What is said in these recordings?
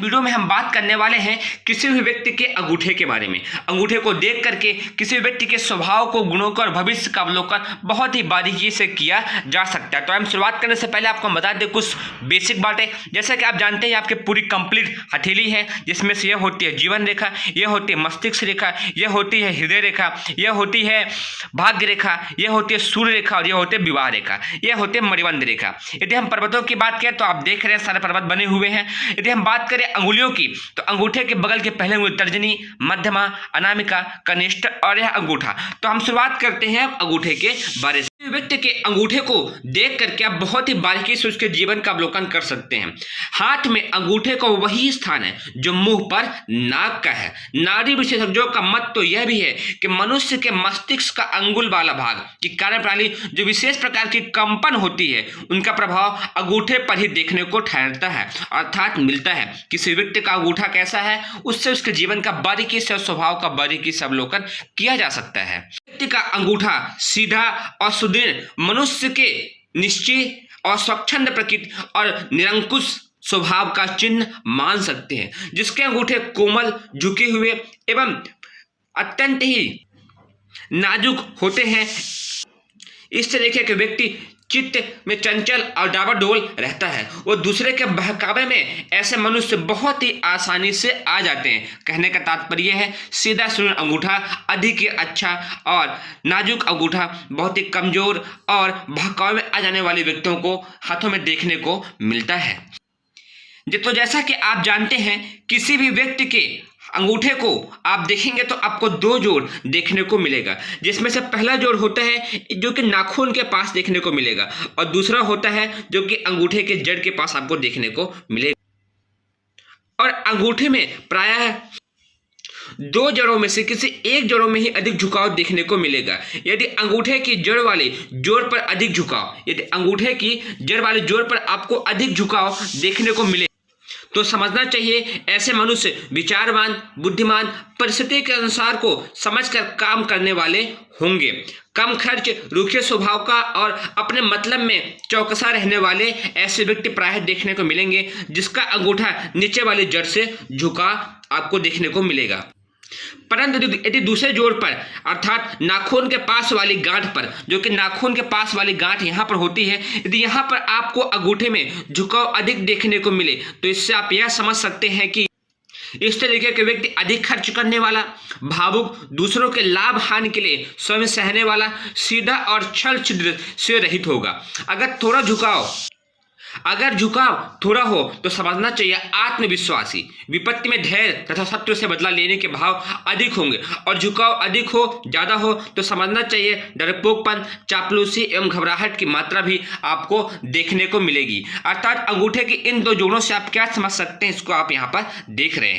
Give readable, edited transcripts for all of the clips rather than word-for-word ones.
Video में हम बात करने वाले हैं किसी भी व्यक्ति के अंगूठे के बारे में। अंगूठे को देख करके किसी भी व्यक्ति के स्वभाव को, गुणों को और भविष्य का अवलोकन बहुत ही बारीकी से किया जा सकता है। तो हम शुरुआत करने से पहले आपको बता दें कुछ बेसिक बातें। जैसा कि आप जानते हैं आपकी पूरी कंप्लीट हथेली है, जिसमें से यह होती है जीवन रेखा, यह होती है मस्तिष्क रेखा, यह होती है हृदय रेखा, यह होती है भाग्य रेखा, यह होती है सूर्य रेखा और यह होती है विवाह रेखा, यह होती है मणिबंध रेखा। यदि हम पर्वतों की बात करें तो आप देख रहे हैं सारे पर्वत बने हुए हैं। यदि हम बात करें अंगुलियों की तो अंगूठे के बगल के पहले अंगुली तर्जनी, मध्यमा, अनामिका, कनिष्ठ और यह अंगूठा। तो हम शुरुआत करते हैं अंगूठे के बारे से। व्यक्ति के अंगूठे को देख करके आप बहुत ही बारीकी से उसके जीवन का अवलोकन कर सकते हैं। हाथ में अंगूठे का वही स्थान है जो मुंह पर नाक का है। नाड़ी विशेषज्ञों का मत तो यह भी है कि मनुष्य के मस्तिष्क का अंगुल वाला भाग की कार्यप्रणाली जो विशेष प्रकार की कंपन होती है, उनका प्रभाव अंगूठे पर ही देखने को ठहरता है, अर्थात मिलता है। किसी व्यक्ति का अंगूठा कैसा है उससे उसके जीवन का बारीकी से और स्वभाव का बारीकी से अवलोकन किया जा सकता है। व्यक्ति का अंगूठा सीधा और सुदृढ़ मनुष्य के निश्चय और स्वच्छंद प्रकृति और निरंकुश स्वभाव का चिन्ह मान सकते हैं। जिसके अंगूठे कोमल, झुके हुए एवं अत्यंत ही नाजुक होते हैं, इस तरीके के व्यक्ति चित्त में चंचल और डावाडोल रहता है। वो दूसरे के बहकावे में ऐसे मनुष्य बहुत ही आसानी से आ जाते हैं। कहने का तात्पर्य है सीधा सुदृढ़ अंगूठा अधिक ही अच्छा और नाजुक अंगूठा बहुत ही कमजोर और बहकावे में आ जाने वाले व्यक्तियों को हाथों में देखने को मिलता है। तो जैसा कि आप जानते हैं किसी भी व्यक्ति के अंगूठे को आप देखेंगे तो आपको दो जोड़ देखने को मिलेगा, जिसमें से पहला जोड़ होता है जो कि नाखून के पास देखने को मिलेगा और दूसरा होता है जो कि अंगूठे के जड़ के पास आपको देखने को मिलेगा। और अंगूठे में प्रायः दो जड़ों में से किसी एक जड़ों में ही अधिक झुकाव देखने को मिलेगा। यदि अंगूठे की जड़ वाले जोड़ पर अधिक झुकाव, यदि अंगूठे की जड़ वाले जोड़ पर आपको अधिक झुकाव देखने को मिले तो समझना चाहिए ऐसे मनुष्य विचारवान, बुद्धिमान, परिस्थिति के अनुसार को समझकर काम करने वाले होंगे। कम खर्च, रूखे स्वभाव का और अपने मतलब में चौकसा रहने वाले ऐसे व्यक्ति प्रायः देखने को मिलेंगे जिसका अंगूठा नीचे वाली जड़ से झुका आपको देखने को मिलेगा। परंतु यदि दूसरे जोड़ पर अर्थात नाखून के पास वाली गांठ पर, जो कि नाखून के पास वाली गांठ यहाँ पर होती है, यदि यहाँ पर आपको अंगूठे में झुकाव अधिक देखने को मिले तो इससे आप यह समझ सकते हैं कि इस तरीके के व्यक्ति अधिक खर्च करने वाला, भावुक, दूसरों के लाभ हानि के लिए स्वयं सहने वाला, सीधा और छल छिद्र से रहित होगा। अगर झुकाव थोड़ा हो तो समझना चाहिए आत्मविश्वासी, विपत्ति में धैर्य तथा शत्रु से बदला लेने के भाव अधिक होंगे। और झुकाव अधिक हो, ज्यादा हो तो समझना चाहिए डरपोकपन, चापलूसी एवं घबराहट की मात्रा भी आपको देखने को मिलेगी। अर्थात अंगूठे की इन दो जोड़ों से आप क्या समझ सकते हैं इसको आप यहाँ पर देख रहे हैं।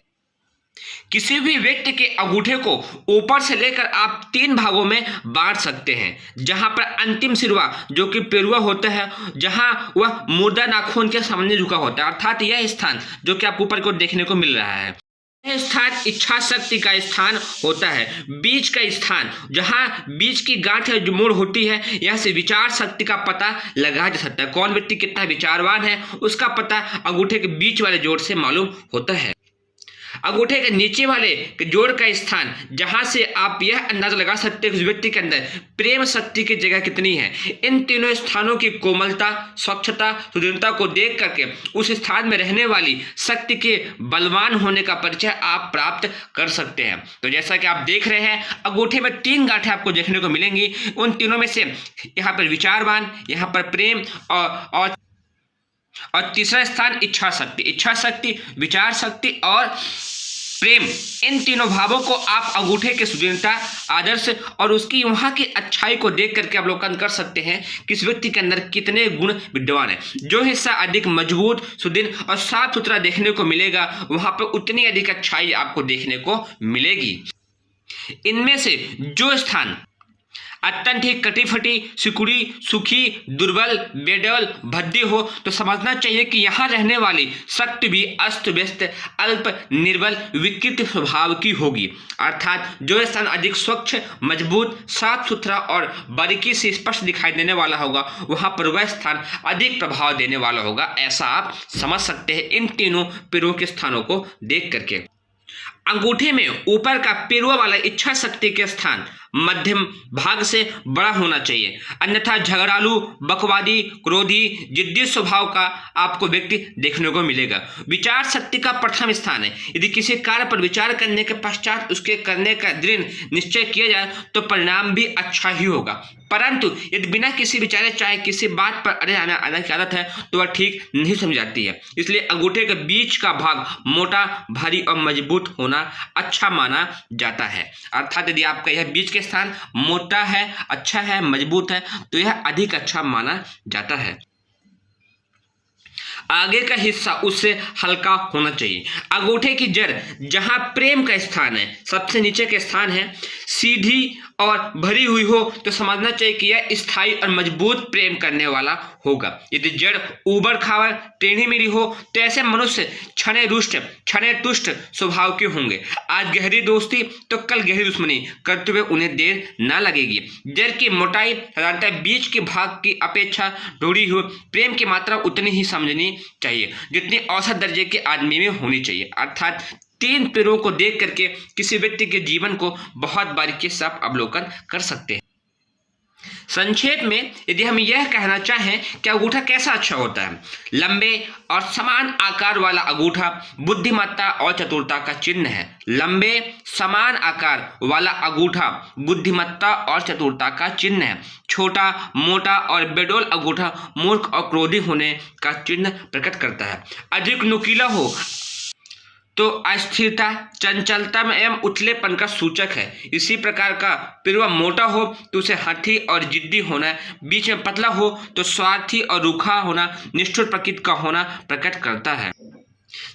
किसी भी व्यक्ति के अंगूठे को ऊपर से लेकर आप तीन भागों में बांट सकते हैं। जहां पर अंतिम सिरवा जो कि पेरुआ होता है, जहां वह मुर्दा नाखून के सामने झुका होता है, अर्थात यह स्थान जो कि आपको ऊपर को देखने को मिल रहा है, यह स्थान इच्छा शक्ति का स्थान होता है। बीच का स्थान जहां बीच की गांठ है जो मोड़ होती है, यहां से विचार शक्ति का पता लगाया जा सकता है। कौन व्यक्ति कितना विचारवान है उसका पता अंगूठे के बीच वाले जोड़ से मालूम होता है। अंगूठे के नीचे वाले जोड़ का स्थान जहां से आप यह अंदाजा लगा सकते हैं कि उस व्यक्ति के अंदर प्रेम शक्ति की जगह कितनी है। इन तीनों स्थानों की कोमलता, स्वच्छता, सुदृढ़ता को देख करके उस स्थान में रहने वाली शक्ति के बलवान होने का परिचय आप प्राप्त कर सकते हैं। तो जैसा कि आप देख रहे हैं अंगूठे में तीन गांठें आपको देखने को मिलेंगी। उन तीनों में से यहाँ पर विचारवान, यहाँ पर प्रेम और तीसरा स्थान इच्छा शक्ति, विचार शक्ति और प्रेम। इन तीनों भावों को आप अंगूठे के सुदृढ़ता, आदर्श और उसकी वहां की अच्छाई को देख करके अवलोकन कर सकते हैं कि इस व्यक्ति के अंदर कितने गुण विद्यमान है। जो हिस्सा अधिक मजबूत, सुदृढ़ और साफ सुथरा देखने को मिलेगा वहां पर उतनी अधिक अच्छाई आपको देखने को मिलेगी। इनमें से जो स्थान अत्यंत ही कटी फटी, सिकुड़ी, सुखी, दुर्बल, बेडौल, भद्दी हो तो समझना चाहिए कि यहाँ रहने वाली शक्ति भी अस्त व्यस्त, अल्प, निर्बल, विकृत स्वभाव की होगी। अर्थात जो स्थान अधिक स्वच्छ, मजबूत, साफ सुथरा और बारीकी से स्पष्ट दिखाई देने वाला होगा, वहां पर वह स्थान अधिक प्रभाव देने वाला होगा। ऐसा आप समझ सकते हैं इन तीनों पैरों के स्थानों को देख करके। अंगूठे में ऊपर का पेरुआ वाला इच्छा शक्ति के स्थान मध्यम भाग से बड़ा होना चाहिए, अन्यथा झगड़ालू, बकवादी, क्रोधी, जिद्दी स्वभाव का आपको व्यक्ति देखने को मिलेगा। विचार शक्ति का प्रथम स्थान है। यदि किसी कार्य पर विचार करने के पश्चात उसके करने का दृढ़ निश्चय किया जाए तो परिणाम भी अच्छा ही होगा, परंतु यदि बिना किसी विचारे चाहे किसी बात पर अड़े आने की आदत है तो वह ठीक नहीं समझ जाती है। इसलिए अंगूठे के बीच का भाग मोटा, भारी और मजबूत होना अच्छा माना जाता है। अर्थात यदि आपका यह बीच के स्थान मोटा है, अच्छा है, मजबूत है तो यह अधिक अच्छा माना जाता है। आगे का हिस्सा उससे हल्का होना चाहिए। अंगूठे की जड़ जहां प्रेम का स्थान है, सबसे नीचे के स्थान है, सीधी और भरी हुई हो तो समझना चाहिए कि यह स्थायी और मजबूत प्रेम करने वाला होगा। यदि जड़ ऊबड़ खाबड़, टेढ़ी मेढ़ी हो तो ऐसे मनुष्य क्षणे रुष्ट, क्षणे तुष्ट स्वभाव के होंगे। आज गहरी दोस्ती तो कल गहरी दुश्मनी करते हुए उन्हें देर न लगेगी। जड़ की मोटाई साधारणतः बीच के भाग की अपेक्षा ढूंढी हुई प्रेम की मात्रा उतनी ही समझनी चाहिए जितनी औसत दर्जे के आदमी में होनी चाहिए। अर्थात तीन पैरों को देख करके किसी व्यक्ति के जीवन को बहुत बारीकी से आप अवलोकन कर सकते हैं। संक्षेप में यदि हम यह कहना चाहें कि अंगूठा कैसा अच्छा होता है, लंबे और समान आकार वाला अंगूठा बुद्धिमत्ता और चतुरता का चिन्ह है। लंबे समान आकार वाला अंगूठा बुद्धिमत्ता और चतुरता का चिन्ह है। छोटा, मोटा और बेडौल अंगूठा मूर्ख और क्रोधी होने का चिन्ह प्रकट करता है। अधिक नुकीला हो तो अस्थिरता, चंचलता एवं उथलेपन का सूचक है। इसी प्रकार का पेरुआ मोटा हो तो उसे हाथी और जिद्दी होना, बीच में पतला हो तो स्वार्थी और रूखा होना, निष्ठुर प्रकृति का होना प्रकट करता है।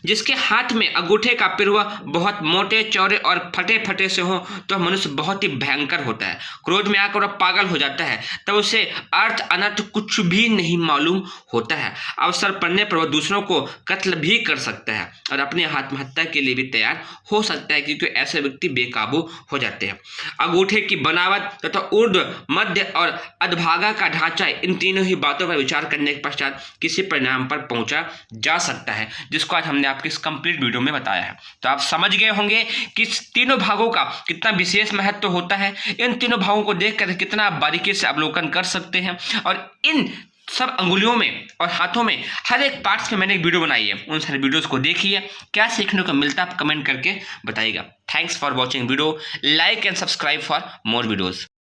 जिसके हाथ में अंगूठे का पेरुआ बहुत मोटे, चौड़े और फटे फटे से हो तो मनुष्य बहुत ही भयंकर होता है। क्रोध में आकर वह पागल हो जाता है, तब उसे अर्थ अनर्थ कुछ भी नहीं मालूम होता है। अवसर पड़ने पर वह दूसरों को कत्ल भी कर सकता है और अपनी आत्महत्या के लिए भी तैयार हो सकता है, क्योंकि ऐसे व्यक्ति बेकाबू हो जाते हैं। अंगूठे की बनावट तथा ऊर्ध्व, मध्य और अधभागा का ढांचा, इन तीनों ही बातों पर विचार करने के पश्चात किसी परिणाम पर पहुंचा जा सकता है, जिसको आज हमने आपके इस कंप्लीट वीडियो में बताया है। तो आप समझ गए होंगे कि तीनों भागों का कितना विशेष महत्व होता है। इन तीनों भागों को देखकर कितना बारीकी से अवलोकन कर सकते हैं, और इन सब अंगुलियों में और हाथों में हर एक पार्ट्स में मैंने एक वीडियो बनाई है। उन सारे वीडियोस को देखिए, क्या सीखने को मिलता है आप कमेंट करके बताइएगा। Thanks for watching video, like and subscribe for more videos.